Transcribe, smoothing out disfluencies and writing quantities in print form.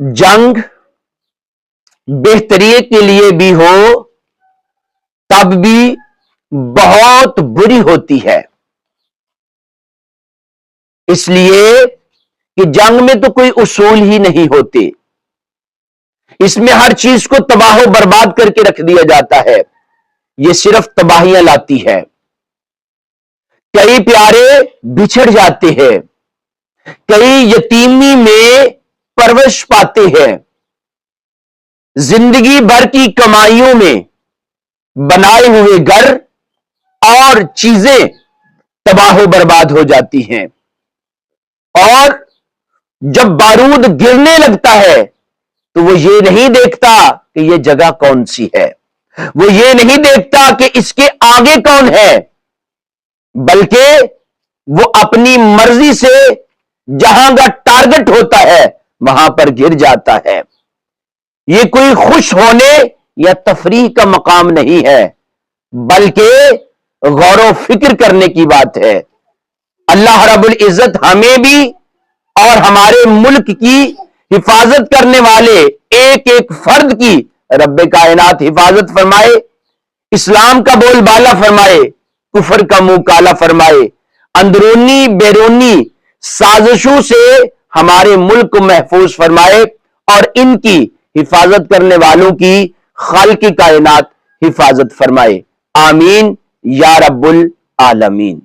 جنگ بہتری کے لیے بھی ہو تب بھی بہت بری ہوتی ہے، اس لیے کہ جنگ میں تو کوئی اصول ہی نہیں ہوتے، اس میں ہر چیز کو تباہ و برباد کر کے رکھ دیا جاتا ہے، یہ صرف تباہیاں لاتی ہے، کئی پیارے بچھڑ جاتے ہیں، کئی یتیمی میں پرورش پاتے ہیں، زندگی بھر کی کمائیوں میں بنائے ہوئے گھر اور چیزیں تباہ و برباد ہو جاتی ہیں، اور جب بارود گرنے لگتا ہے تو وہ یہ نہیں دیکھتا کہ یہ جگہ کون سی ہے، وہ یہ نہیں دیکھتا کہ اس کے آگے کون ہے، بلکہ وہ اپنی مرضی سے جہاں کا ٹارگٹ ہوتا ہے وہاں پر گر جاتا ہے۔ یہ کوئی خوش ہونے یا تفریح کا مقام نہیں ہے، بلکہ غور و فکر کرنے کی بات ہے۔ اللہ رب العزت ہمیں بھی اور ہمارے ملک کی حفاظت کرنے والے ایک ایک فرد کی رب کائنات حفاظت فرمائے، اسلام کا بول بالا فرمائے، کفر کا منہ کالا فرمائے، اندرونی بیرونی سازشوں سے ہمارے ملک کو محفوظ فرمائے، اور ان کی حفاظت کرنے والوں کی خالق کائنات حفاظت فرمائے، آمین یا رب العالمین۔